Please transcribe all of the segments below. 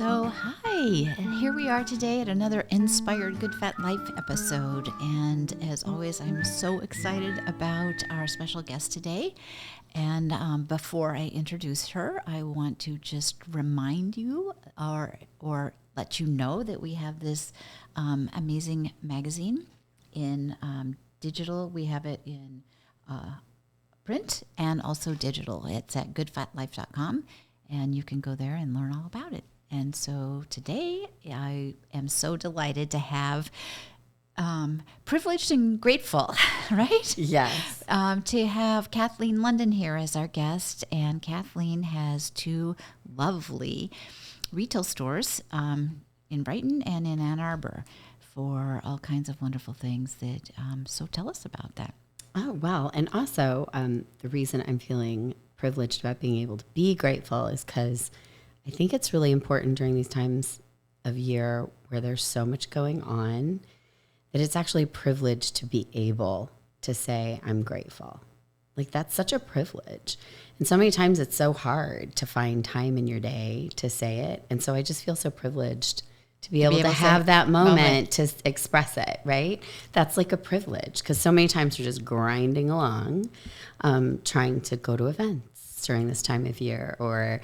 So, hi, and here we are today at another Inspired Good Fat Life episode. And as always, I'm so excited about our special guest today. And before I introduce her, I want to just remind you or let you know that we have this amazing magazine in digital. We have it in print and also digital. It's at goodfatlife.com, and you can go there and learn all about it. And so today I am so delighted to have privileged and grateful, right? Yes. To have Kathleen London here as our guest. And Kathleen has two lovely retail stores in Brighton and in Ann Arbor for all kinds of wonderful things that, so tell us about that. Oh, well, and also the reason I'm feeling privileged about being able to be grateful is because I think it's really important during these times of year where there's so much going on that it's actually a privilege to be able to say, I'm grateful. Like, that's such a privilege. And so many times it's so hard to find time in your day to say it. And so I just feel so privileged to be able to have that moment to express it, right? That's like a privilege because so many times we're just grinding along, trying to go to events during this time of year, or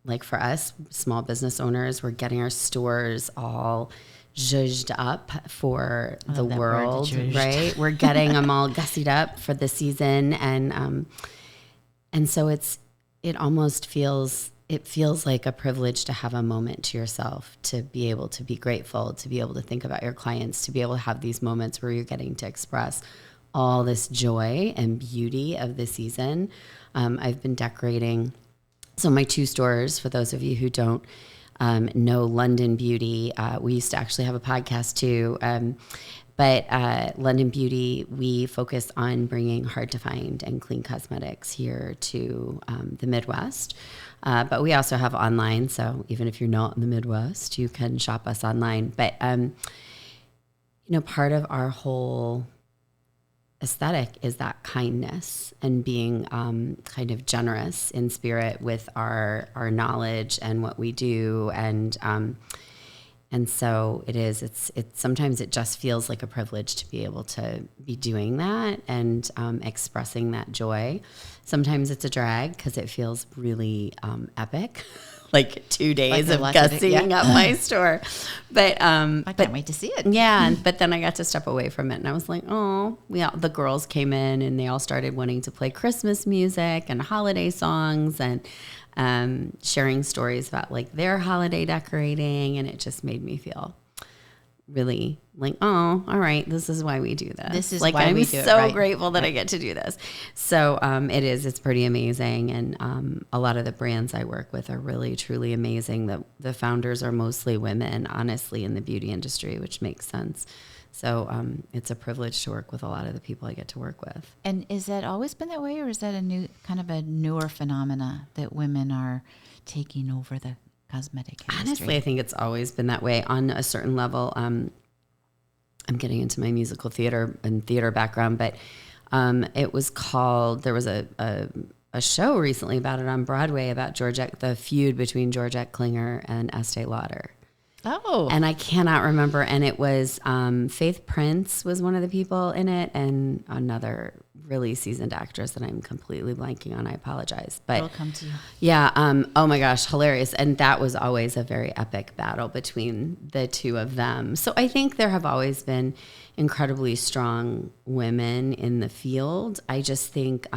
like for us, small business owners, we're getting our stores all zhuzhed up for the world, right? We're getting them all gussied up for the season. And so it almost feels like a privilege to have a moment to yourself, to be able to be grateful, to be able to think about your clients, to be able to have these moments where you're getting to express all this joy and beauty of the season. I've been decorating. So my two stores, for those of you who don't know London Beauty, we used to actually have a podcast too. But London Beauty, we focus on bringing hard to find and clean cosmetics here to the Midwest. But we also have online. So even if you're not in the Midwest, you can shop us online. But, part of our whole aesthetic is that kindness and being kind of generous in spirit with our knowledge and what we do. And so it's sometimes it just feels like a privilege to be able to be doing that and expressing that joy. Sometimes it's a drag because it feels really epic, like 2 days of gussying up my store. But I can't wait to see it. Yeah, but then I got to step away from it, and I was like, oh, the girls came in and they all started wanting to play Christmas music and holiday songs and sharing stories about like their holiday decorating, and it just made me feel really like, oh, all right, this is why we do this. This is like, why I'm we do it, so right? grateful that I get to do this. So it's pretty amazing. And a lot of the brands I work with are really, truly amazing. The founders are mostly women, honestly, in the beauty industry, which makes sense. So it's a privilege to work with a lot of the people I get to work with. And is that always been that way, or is that a newer phenomena that women are taking over the cosmetic industry? Honestly, I think it's always been that way on a certain level. I'm getting into my musical theater and theater background, but it was called, there was a show recently about it on Broadway about the feud between Georgette Klinger and Estee Lauder. Oh. And I cannot remember. And it was Faith Prince was one of the people in it, and another really seasoned actress that I'm completely blanking on. I apologize. But it'll come to you. Yeah. Oh my gosh, hilarious. And that was always a very epic battle between the two of them. So I think there have always been incredibly strong women in the field. I just think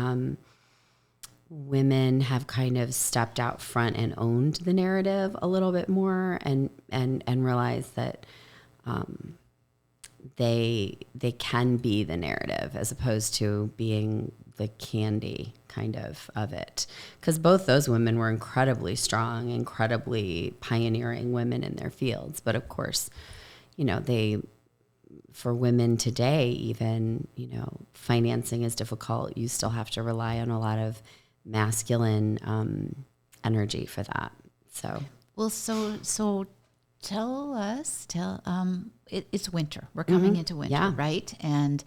women have kind of stepped out front and owned the narrative a little bit more and realized that they can be the narrative as opposed to being the candy kind of it. Because both those women were incredibly strong, incredibly pioneering women in their fields. But of course, for women today, even, financing is difficult. You still have to rely on a lot of masculine energy for that. So tell us, it's winter. We're coming into winter, right? And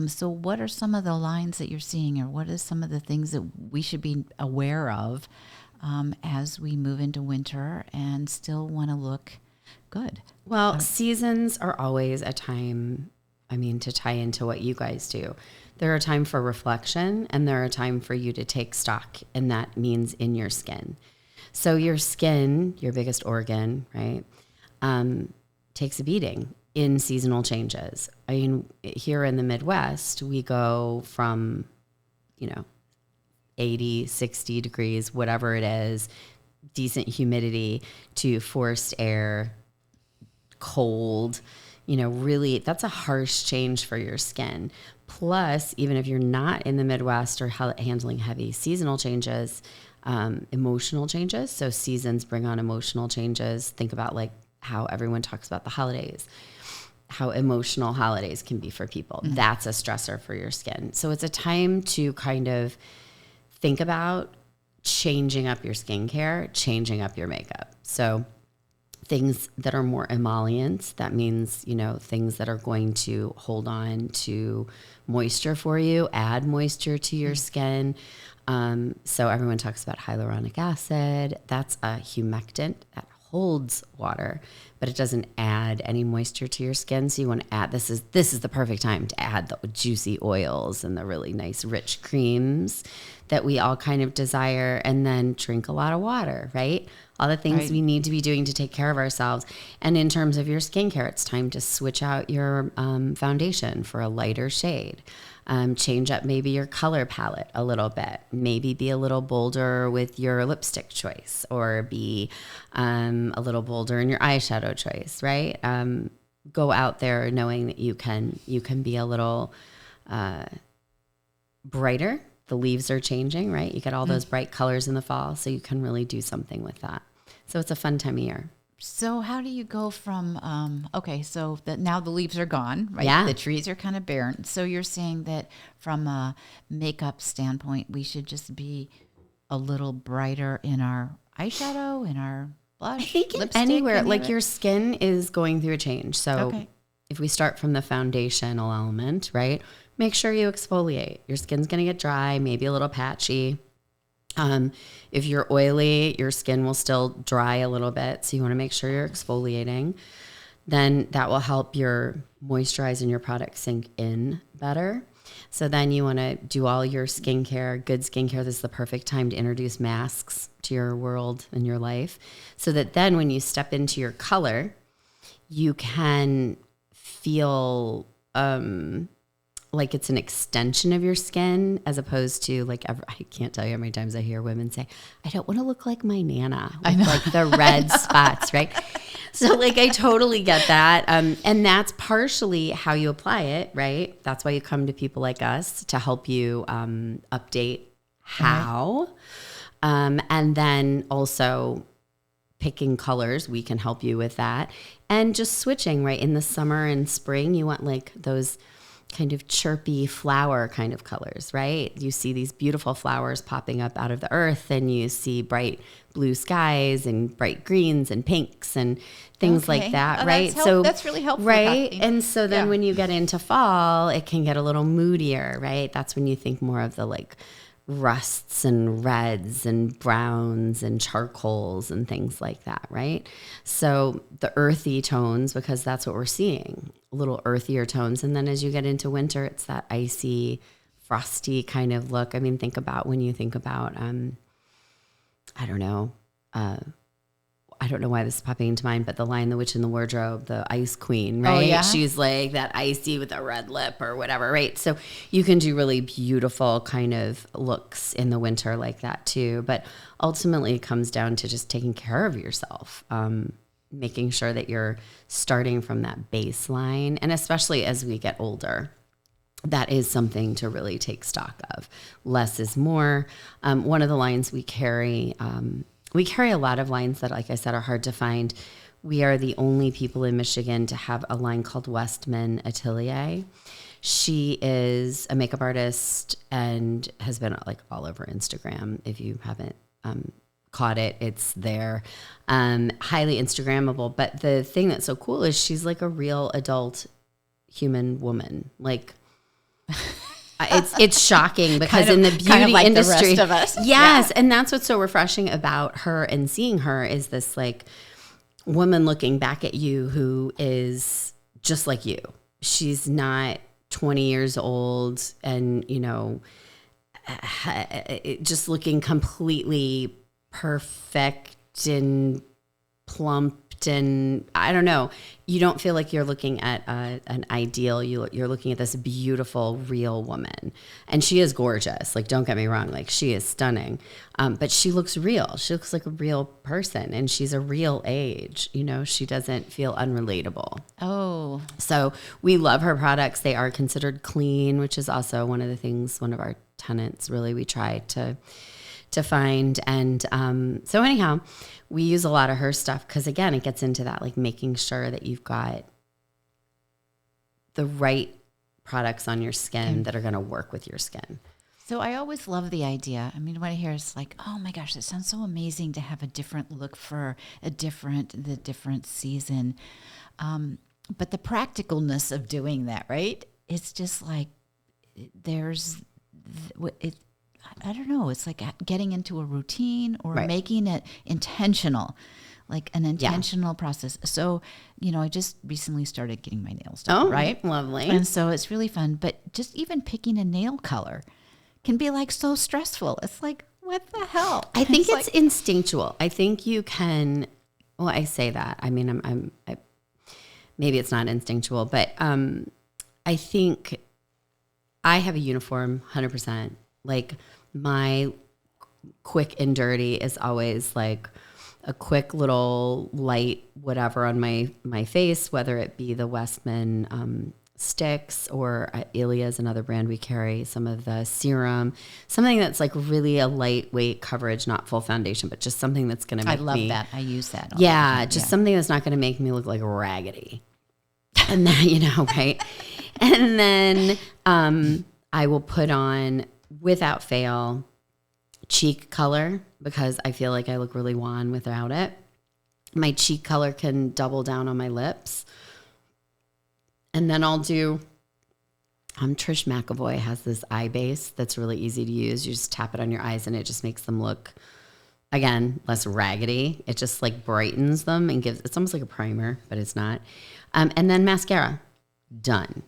so what are some of the lines that you're seeing, or what are some of the things that we should be aware of as we move into winter and still want to look good. Well, seasons are always a time, to tie into what you guys do. There are a time for reflection and there are a time for you to take stock, and that means in your skin. So your skin, your biggest organ, right, takes a beating in seasonal changes. Here in the Midwest, we go from, 80, 60 degrees, whatever it is, decent humidity, to forced air, cold, really, that's a harsh change for your skin. Plus, even if you're not in the Midwest or handling heavy seasonal changes, emotional changes. So seasons bring on emotional changes. Think about like how everyone talks about the holidays, how emotional holidays can be for people. Mm-hmm. That's a stressor for your skin. So it's a time to kind of think about changing up your skincare, changing up your makeup. So things that are more emollients, that means, things that are going to hold on to moisture for you, add moisture to your skin. So everyone talks about hyaluronic acid. That's a humectant that holds water, but it doesn't add any moisture to your skin. So you want to add, this is the perfect time to add the juicy oils and the really nice rich creams that we all kind of desire, and then drink a lot of water, right? All the things we need to be doing to take care of ourselves. And in terms of your skincare, it's time to switch out your foundation for a lighter shade. Change up maybe your color palette a little bit. Maybe be a little bolder with your lipstick choice, or be a little bolder in your eyeshadow choice, right? Go out there knowing that you can be a little brighter. The leaves are changing, right? You get all those bright colors in the fall, so you can really do something with that. So it's a fun time of year. So how do you go from, now the leaves are gone, right? Yeah. The trees are kind of barren. So you're saying that from a makeup standpoint, we should just be a little brighter in our eyeshadow, in our blush, I think lipstick, anywhere, like your skin is going through a change. So if we start from the foundational element, right? Make sure you exfoliate. Your skin's going to get dry, maybe a little patchy. If you're oily, your skin will still dry a little bit. So you want to make sure you're exfoliating. Then that will help your moisturize and your product sink in better. So then you want to do all your skincare, good skincare. This is the perfect time to introduce masks to your world and your life, so that then when you step into your color, you can feel like it's an extension of your skin, as opposed to I can't tell you how many times I hear women say, I don't want to look like my Nana with like the red spots, right? So I totally get that. And that's partially how you apply it, right? That's why you come to people like us to help you update how. And then also picking colors, we can help you with that. And just switching, right? In the summer and spring, you want like those kind of chirpy flower kind of colors, right? You see these beautiful flowers popping up out of the earth, and you see bright blue skies and bright greens and pinks and things like that, right? So that's really helpful, right? Kathleen. And so then when you get into fall, it can get a little moodier, right? That's when you think more of the like rusts and reds and browns and charcoals and things like that, right? So the earthy tones, because that's what we're seeing, a little earthier tones. And then as you get into winter, it's that icy, frosty kind of look. I mean, think about when you think about, I don't know why this is popping into mind, but The Lion, the Witch, and the Wardrobe, the Ice Queen, right? Oh, yeah? She's like that icy with a red lip or whatever, right? So you can do really beautiful kind of looks in the winter like that too. But ultimately it comes down to just taking care of yourself, making sure that you're starting from that baseline. And especially as we get older, that is something to really take stock of. Less is more. One of the lines we carry a lot of lines that, like I said, are hard to find. We are the only people in Michigan to have a line called Westman Atelier. She is a makeup artist and has been like all over Instagram. If you haven't caught it, it's there. Highly Instagrammable. But the thing that's so cool is she's like a real adult human woman. Like It's shocking because Kind in of- the beauty kind of like the industry, rest of us. yes, and that's what's so refreshing about her and seeing her is this like woman looking back at you who is just like you. She's not 20 years old and, just looking completely perfect and plumped, and I don't know. You don't feel like you're looking at an ideal. You're looking at this beautiful, real woman, and she is gorgeous. Like, don't get me wrong. Like, she is stunning, but she looks real. She looks like a real person, and she's a real age. She doesn't feel unrelatable. Oh, So we love her products. They are considered clean, which is also one of the things, one of our tenets, really, we try to find. And so anyhow, we use a lot of her stuff because, again, it gets into that, like making sure that you've got the right products on your skin that are going to work with your skin. so I always love the idea. I mean, what I hear is like, oh my gosh, it sounds so amazing to have a different look for the different season. But the practicalness of doing that, right? It's just like I don't know. It's like getting into a routine or Right. making it intentional, like an intentional process. So, I just recently started getting my nails done, right? Lovely. And so it's really fun. But just even picking a nail color can be like so stressful. It's like, what the hell? I think it's like, instinctual. I think you can. Well, I say that. I mean, maybe it's not instinctual, but I think I have a uniform 100%. Like, my quick and dirty is always like a quick little light whatever on my face, whether it be the Westman sticks or Ilia is another brand we carry, some of the serum, something that's like really a lightweight coverage, not full foundation, but just something that's going to make I love that. I use that. all yeah, the time. just something that's not going to make me look like raggedy. And then, right? And then I will put on, without fail, cheek color because I feel like I look really wan without it. My cheek color can double down on my lips. And then I'll do, Trish McAvoy has this eye base that's really easy to use. You just tap it on your eyes and it just makes them look, again, less raggedy. It just like brightens them and it's almost like a primer, but it's not. And then mascara, done.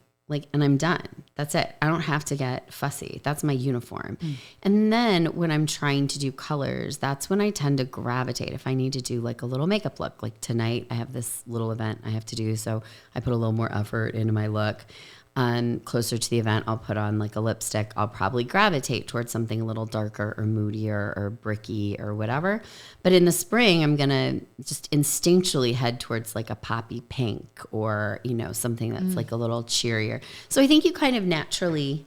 And I'm done. That's it. I don't have to get fussy. That's my uniform. And then when I'm trying to do colors, that's when I tend to gravitate. If I need to do like a little makeup look, like tonight I have this little event I have to do. So I put a little more effort into my look. Closer to the event, I'll put on like a lipstick. I'll probably gravitate towards something a little darker or moodier or bricky or whatever. But in the spring, I'm going to just instinctually head towards like a poppy pink or, something that's like a little cheerier. So I think you kind of naturally,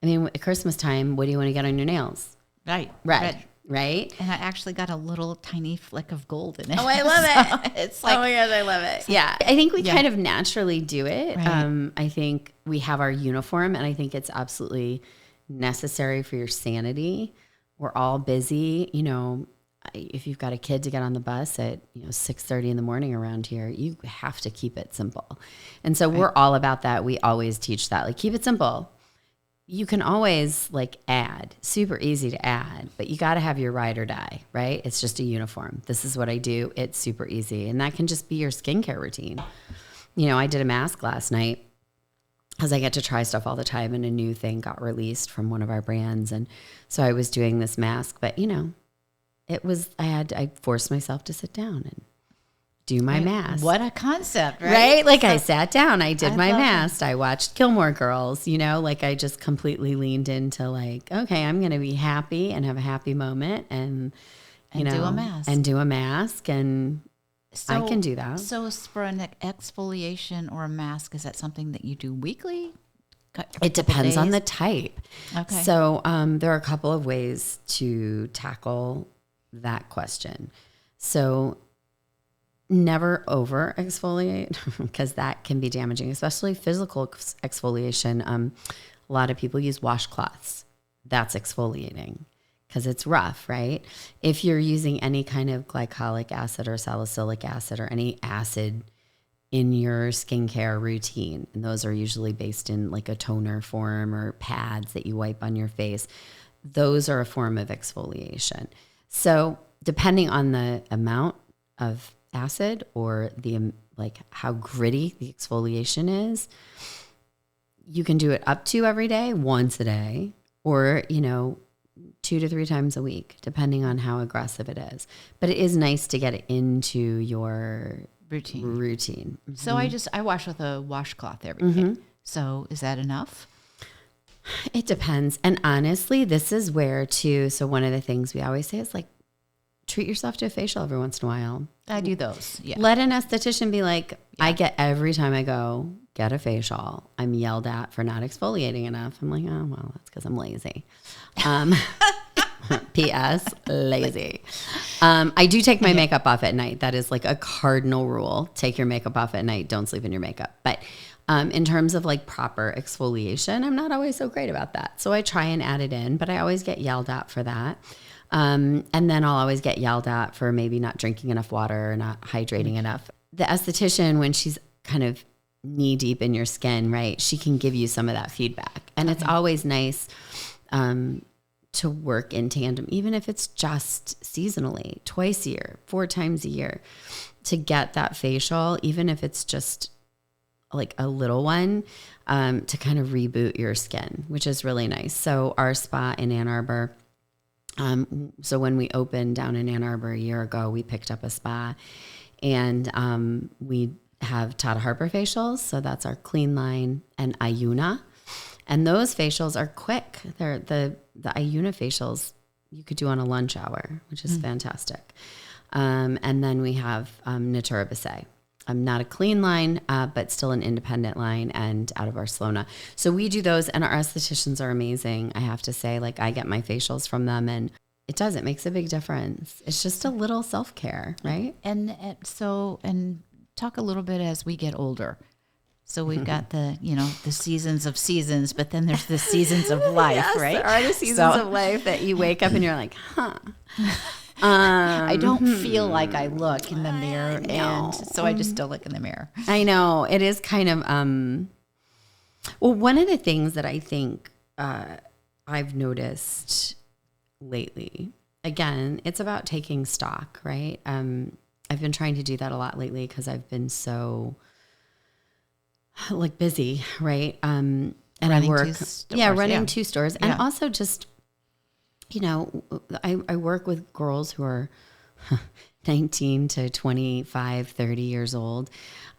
at Christmas time, what do you want to get on your nails? Right. Red. Right? And I actually got a little tiny fleck of gold in it. Oh, I love it. It's like, oh my God, I love it. Yeah. I think we kind of naturally do it. Right. I think we have our uniform and I think it's absolutely necessary for your sanity. We're all busy. If you've got a kid to get on the bus at 6:30 in the morning around here, you have to keep it simple. And so we're all about that. We always teach that. Like, keep it simple. You can always add, super easy to add, but you got to have your ride or die, right? It's just a uniform. This is what I do. It's super easy. And that can just be your skincare routine. I did a mask last night because I get to try stuff all the time and a new thing got released from one of our brands. And so I was doing this mask, but I forced myself to sit down and do my mask. What a concept, right? I sat down, I did my mask. I watched Gilmore Girls, I just completely leaned into okay, I'm going to be happy and have a happy moment and do a mask. And do a mask. And I can do that. So for an exfoliation or a mask, is that something that you do weekly? It depends on the type. Okay. So there are a couple of ways to tackle that question. So never over exfoliate because that can be damaging, especially physical exfoliation. A lot of people use washcloths. That's exfoliating because it's rough, right? If you're using any kind of glycolic acid or salicylic acid or any acid in your skincare routine. And those are usually based in like a toner form or pads that you wipe on your face. Those are a form of exfoliation. So depending on the amount of acid or the like how gritty the exfoliation is, you can do it up to every day, once a day, or, 2 to 3 times a week, depending on how aggressive it is. But it is nice to get it into your routine. Mm-hmm. So I wash with a washcloth every day. So is that enough? It depends. And honestly, this is where too, so one of the things we always say is like, treat yourself to a facial every once in a while. I do those. Yeah. Let an esthetician be like, I get every time I go get a facial, I'm yelled at for not exfoliating enough. I'm like, oh, well, that's because I'm lazy. P.S. lazy. I do take my makeup off at night. That is like a cardinal rule. Take your makeup off at night. Don't sleep in your makeup. But in terms of like proper exfoliation, I'm not always so great about that. So I try and add it in, but I always get yelled at for that. And then I'll always get yelled at for maybe not drinking enough water or not hydrating enough. The esthetician, when she's kind of knee deep in your skin, right, she can give you some of that feedback. And it's always nice to work in tandem, even if it's just seasonally, twice a year, 4 times a year, to get that facial, even if it's just like a little one, to kind of reboot your skin, which is really nice. So our spa in Ann Arbor, so when we opened down in Ann Arbor a year ago, we picked up a spa, and we have Tata Harper facials. So that's our Clean Line and Ayuna. And those facials are quick. They're the Ayuna facials you could do on a lunch hour, which is fantastic. And then we have Natura Bissé. Not a clean line, but still an independent line and out of Barcelona. So we do those, and our estheticians are amazing. I have to say, like, I get my facials from them, and it makes a big difference. It's just a little self-care, right? And talk a little bit as we get older. So we've got the seasons of seasons, but then there's the seasons of life, yes, right? There are the seasons of life that you wake up and you're like, huh. I don't feel like I look in the mirror, and so I just don't look in the mirror. I know. It is kind of, well, one of the things that I think I've noticed lately, again, it's about taking stock, right? I've been trying to do that a lot lately because I've been so like busy, right? And running I work, 2 stores, running 2 stores, and also just, I work with girls who are 19 to 25, 30 years old.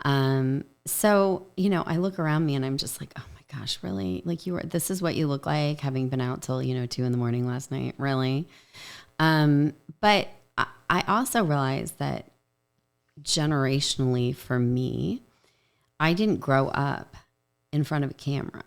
So, I look around me and I'm just like, oh my gosh, really? Like this is what you look like having been out till, 2 a.m. last night, really? But I also realized that generationally for me, I didn't grow up in front of a camera.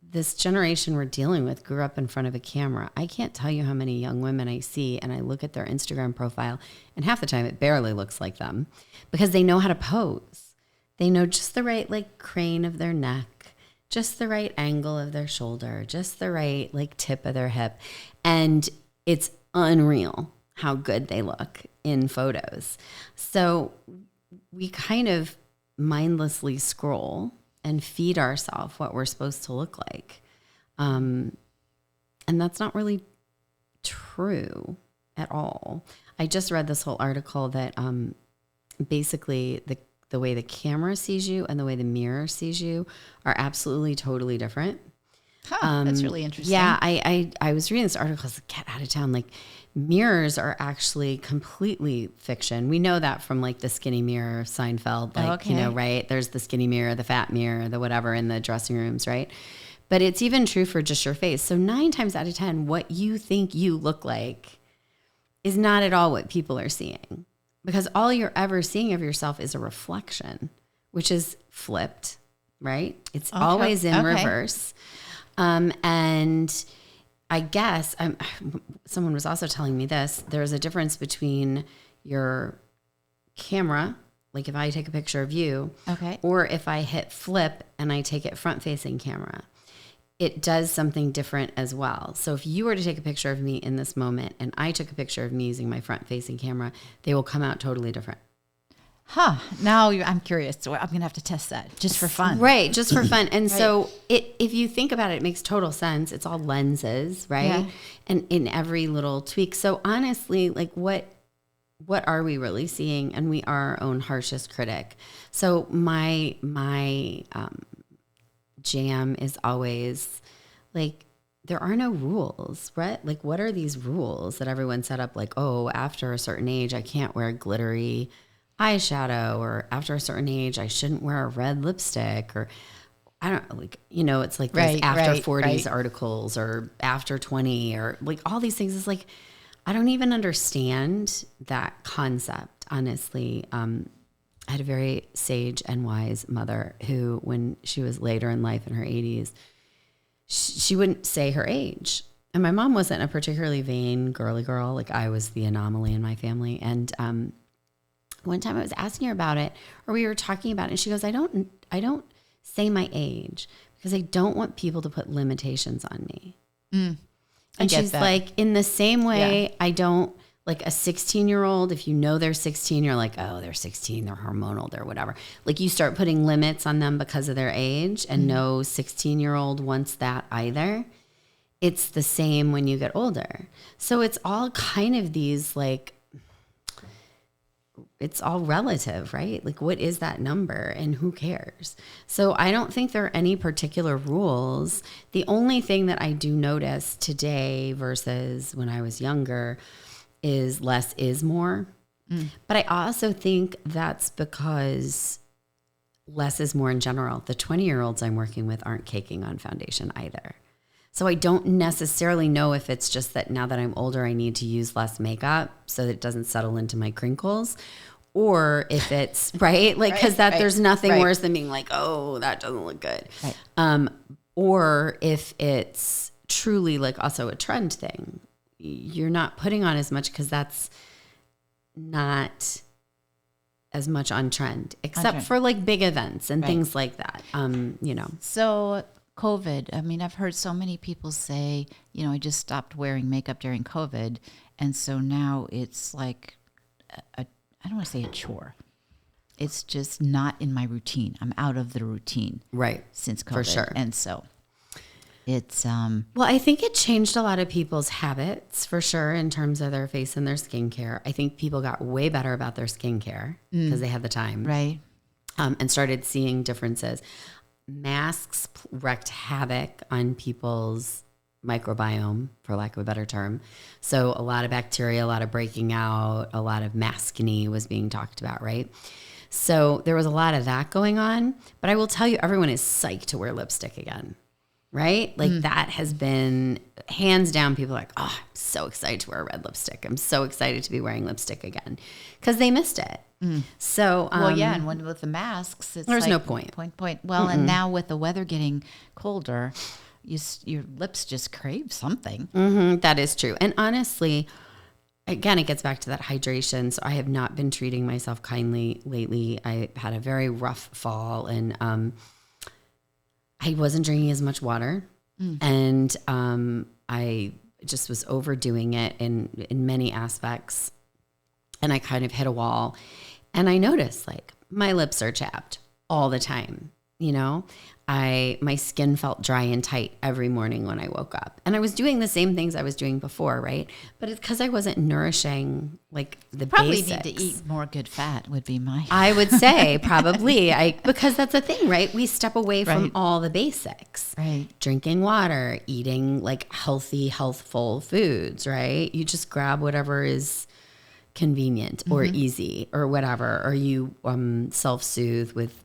This generation we're dealing with grew up in front of a camera. I can't tell you how many young women I see, and I look at their Instagram profile, and half the time it barely looks like them because they know how to pose. They know just the right crane of their neck, just the right angle of their shoulder, just the right tip of their hip. And it's unreal how good they look in photos. So we kind of mindlessly scroll and feed ourselves what we're supposed to look like. And that's not really true at all. I just read this whole article that basically the way the camera sees you and the way the mirror sees you are absolutely totally different. That's really interesting. Yeah, I was reading this article, I was like, get out of town. Mirrors are actually completely fiction. We know that from the skinny mirror of Seinfeld, right? There's the skinny mirror, the fat mirror, the whatever in the dressing rooms, right? But it's even true for just your face. So 9 times out of 10, what you think you look like is not at all what people are seeing, because all you're ever seeing of yourself is a reflection, which is flipped, right? It's always in reverse. And I guess someone was also telling me this. There's a difference between your camera, like if I take a picture of you, or if I hit flip and I take it front-facing camera, it does something different as well. So if you were to take a picture of me in this moment and I took a picture of me using my front-facing camera, they will come out totally different. Now I'm curious. So I'm going to have to test that just for fun. Right, just for fun. And so if you think about it, it makes total sense. It's all lenses, right? Yeah. And in every little tweak. So honestly, like what are we really seeing? And we are our own harshest critic. So my jam is always like, there are no rules, right? Like, what are these rules that everyone set up? Like, oh, after a certain age, I can't wear glittery eyeshadow, or after a certain age, I shouldn't wear a red lipstick, or I don't like, it's like those after 40s articles, or after 20, or like all these things. Is like, I don't even understand that concept, honestly. I had a very sage and wise mother who, when she was later in life in her 80s, she wouldn't say her age. And my mom wasn't a particularly vain, girly girl. Like, I was the anomaly in my family. And one time I was asking her about it, or we were talking about it, and she goes, I don't say my age because I don't want people to put limitations on me. And she's like, in the same way, I don't, like a 16-year-old, if you know they're 16, you're like, oh, they're 16, they're hormonal, they're whatever. Like, you start putting limits on them because of their age, and no 16-year-old wants that either. It's the same when you get older. So it's all kind of these, like, it's all relative, right? Like, what is that number and who cares? So I don't think there are any particular rules. The only thing that I do notice today versus when I was younger is less is more. But I also think that's because less is more in general. The 20-year-olds I'm working with aren't caking on foundation either. So I don't necessarily know if it's just that now that I'm older, I need to use less makeup so that it doesn't settle into my crinkles, or if it's right, like, because there's nothing worse than being like, oh, that doesn't look good. Or if it's truly like also a trend thing. You're not putting on as much because that's not as much on trend, except for like big events and things like that. So COVID, I mean, I've heard so many people say, I just stopped wearing makeup during COVID. And so now it's like, I don't want to say a chore. It's just not in my routine. I'm out of the routine. Right. Since COVID. For sure. And so it's well, I think it changed a lot of people's habits for sure in terms of their face and their skincare. I think people got way better about their skincare because they had the time, right, and started seeing differences. Masks wreaked havoc on people's microbiome, for lack of a better term. So a lot of bacteria, a lot of breaking out, a lot of maskne was being talked about, right? So there was a lot of that going on. But I will tell you, everyone is psyched to wear lipstick again. Right? Like that has been hands down. People are like, oh, I'm so excited to wear a red lipstick. I'm so excited to be wearing lipstick again because they missed it. So, and when with the masks, it's there's like no point. Well, and now with the weather getting colder, your lips just crave something. That is true. And honestly, again, it gets back to that hydration. So I have not been treating myself kindly lately. I had a very rough fall, and I wasn't drinking as much water, and I just was overdoing it in many aspects, and I kind of hit a wall, and I noticed like my lips are chapped all the time. My skin felt dry and tight every morning when I woke up, and I was doing the same things I was doing before, right? But it's because I wasn't nourishing like the probably basics. Need to eat more good fat would be my. I would say probably because that's the thing, right? We step away from all the basics, right? Drinking water, eating like healthy, healthful foods, right? You just grab whatever is convenient or easy or whatever, or you self-soothe with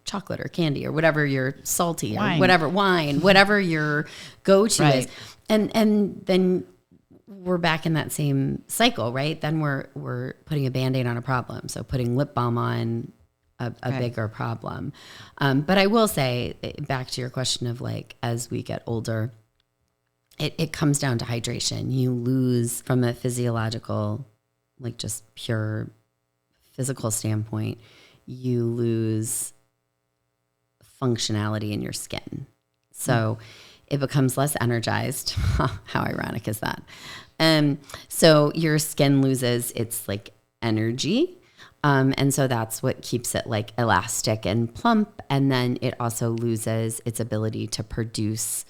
chocolate or candy or whatever you're salty or whatever wine, whatever your go-to is. And then we're back in that same cycle, right? Then we're putting a Band-Aid on a problem. So putting lip balm on a bigger problem. But I will say, back to your question of like, as we get older, it comes down to hydration. You lose from a physiological, like just pure physical standpoint, you lose functionality in your skin. So it becomes less energized. How ironic is that? So your skin loses its like energy. And so that's what keeps it like elastic and plump. And then it also loses its ability to produce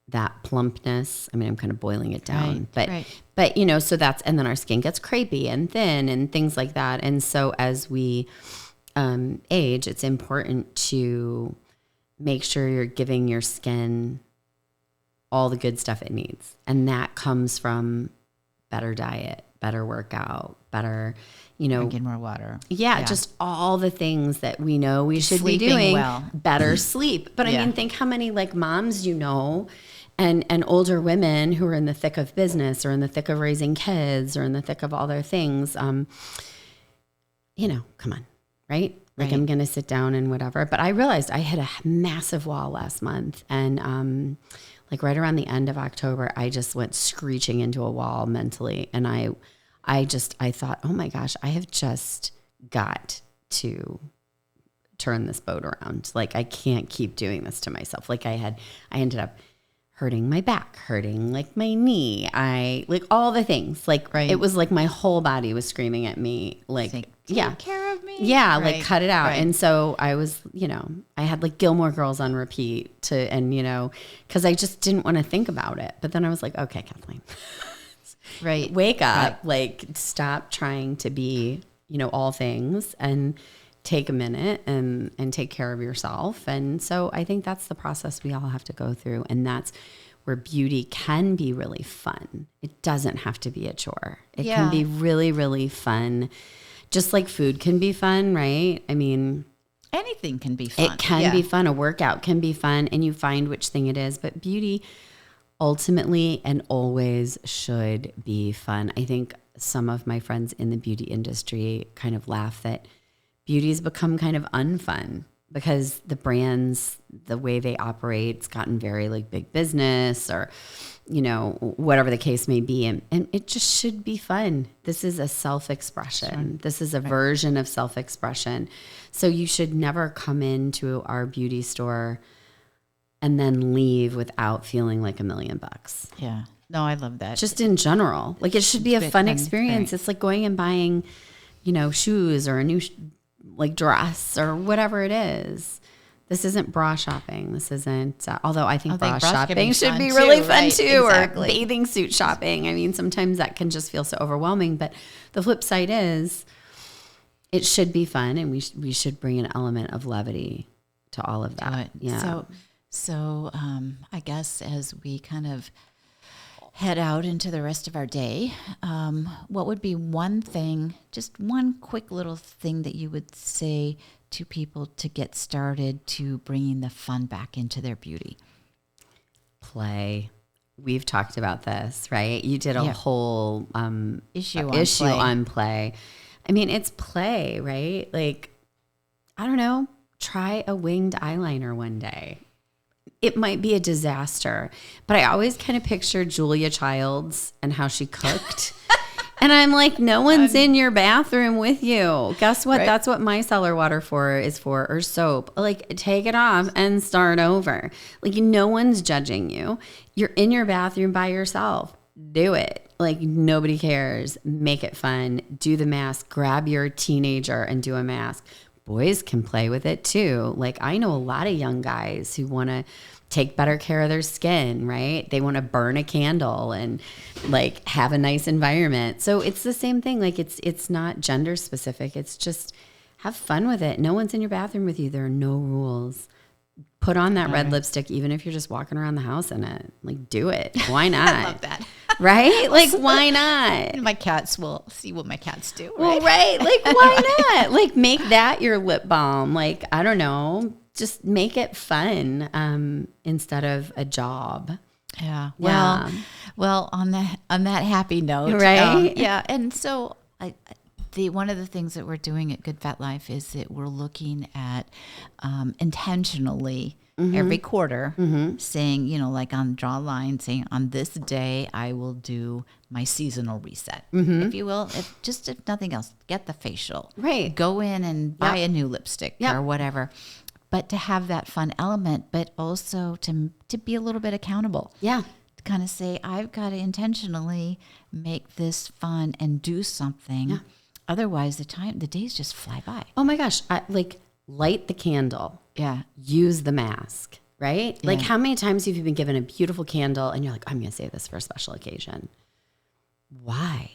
that plumpness. I mean, I'm kind of boiling it down, but you know, so that's, and then our skin gets crepey and thin and things like that. And so as we age, it's important to make sure you're giving your skin all the good stuff it needs. And that comes from better diet, better workout, better, you know, drinking more water. Yeah, just all the things that we know we should be Sleeping doing. well. Better sleep. But I mean, think how many like moms you know and older women who are in the thick of business or in the thick of raising kids or in the thick of all their things. You know, come on, right? Like I'm going to sit down and whatever. But I realized I hit a massive wall last month. And like right around the end of October, I just went screeching into a wall mentally. And I thought, oh my gosh, I have just got to turn this boat around. Like I can't keep doing this to myself. Like I ended up hurting my back, hurting like my knee. I like all the things. Like it was like my whole body was screaming at me. Like, take care of me. Yeah, like cut it out. And so I was, you know, I had like Gilmore Girls on repeat and you know, because I just didn't want to think about it. But then I was like, okay, Kathleen. Wake up, like stop trying to be, you know, all things and take a minute and take care of yourself. And so I think that's the process we all have to go through. And that's where beauty can be really fun. It doesn't have to be a chore. It can be really, really fun. Just like food can be fun, right? I mean, anything can be fun. It can be fun. A workout can be fun and you find which thing it is, but beauty ultimately and always should be fun. I think some of my friends in the beauty industry kind of laugh that beauty's become kind of unfun because the brands, the way they operate, it's gotten very like big business or, you know, whatever the case may be. And it just should be fun. This is a self-expression. Sure. This is a version of self-expression. So you should never come into our beauty store and then leave without feeling like $1 million. Yeah. No, I love that. Just in general. Like it should be a fun experience. It's like going and buying, you know, shoes or a new like dress or whatever it is. This isn't bra shopping. This isn't, although I think bra shopping should be really fun too, or bathing suit shopping. I mean, sometimes that can just feel so overwhelming, but the flip side is it should be fun and we should bring an element of levity to all of that. Yeah. So I guess as we kind of head out into the rest of our day, what would be one thing, just one quick little thing that you would say to people to get started to bringing the fun back into their beauty? Play. We've talked about this, right? You did a whole issue on play. I mean, it's play, right? Like, I don't know, try a winged eyeliner one day. It might be a disaster, but I always kind of picture Julia Childs and how she cooked. And I'm like, no one's in your bathroom with you. Guess what? Right. That's what micellar water is for, or soap. Like, take it off and start over. Like, no one's judging you. You're in your bathroom by yourself. Do it. Like, nobody cares. Make it fun. Do the mask. Grab your teenager and do a mask. Boys can play with it too. Like, I know a lot of young guys who want to take better care of their skin, right? They want to burn a candle and like have a nice environment. So it's the same thing. Like it's not gender specific. It's just have fun with it. No one's in your bathroom with you. There are no rules. Put on that red lipstick, even if you're just walking around the house in it. Like, do it. Why not? I love that. Right? Like, why not? My cats will see what my cats do. Right? Well, right. Like, why not? Like, make that your lip balm. Like, I don't know. Just make it fun instead of a job. Yeah. Well, on that happy note, right? Yeah. And so one of the things that we're doing at Good Fat Life is that we're looking at intentionally every quarter saying, like draw a line saying on this day I will do my seasonal reset, if you will. If nothing else, get the facial. Right. Go in and buy a new lipstick or whatever. But to have that fun element, but also to be a little bit accountable. Yeah. To kind of say, I've got to intentionally make this fun and do something Otherwise, the days just fly by. Oh my gosh. Like light the candle, Yeah. use the mask, right? Yeah. Like how many times have you been given a beautiful candle and you're like, I'm going to save this for a special occasion? Why?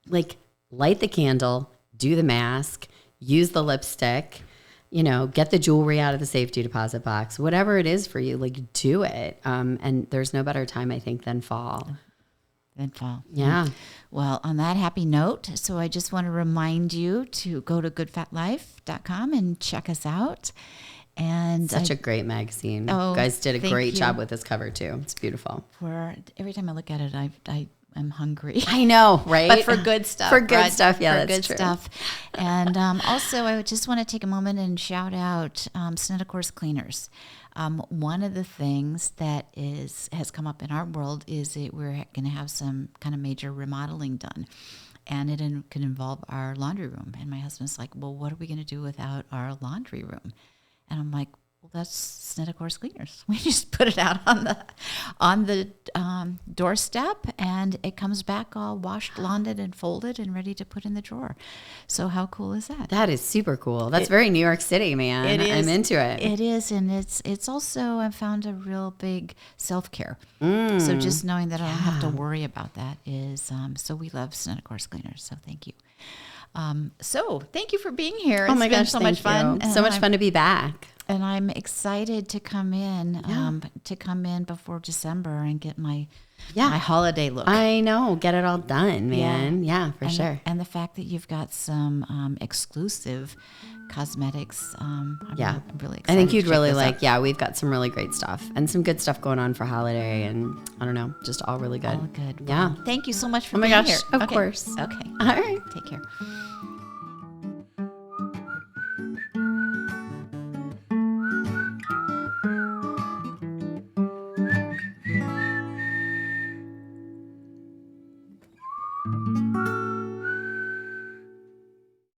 Like light the candle, do the mask, use the lipstick, get the jewelry out of the safety deposit box, whatever it is for you, like do it. And there's no better time, I think, than fall. Yeah. Well, on that happy note, so I just want to remind you to go to goodfatlife.com and check us out. And Such a great magazine. Oh, you guys did a thank great you. job with this cover too. It's beautiful. Every time I look at it, I'm hungry. I know, right? But for good stuff. For good right? stuff, yeah, for that's good true. stuff. And also, I would just want to take a moment and shout out Snedecor's Cleaners. One of the things that has come up in our world is that we're going to have some kind of major remodeling done. And it can involve our laundry room. And my husband's like, well, what are we going to do without our laundry room? And I'm like, well, that's Snedecor's Cleaners. We just put it out on the doorstep, and it comes back all washed, laundered, and folded, and ready to put in the drawer. So how cool is that? That is super cool. That's very New York City, man. It is. I'm into it. It is, and it's also, I found, a real big self-care. So just knowing that I don't have to worry about that is, so we love Snedecor's Cleaners, so thank you. So thank you for being here. Oh my It's been gosh, so thank much fun. you. So much fun to be back. And I'm excited to come in before December and get my holiday look. I know. Get it all done, man. Yeah, for sure. And the fact that you've got some exclusive cosmetics, I'm really excited. I think you'd to check really this like, out. we've got some really great stuff and some good stuff going on for holiday, and I don't know, just all really good. All good. Yeah. Well, thank you so much for Oh my being gosh, here. of Okay. course. Okay. All right. Take care.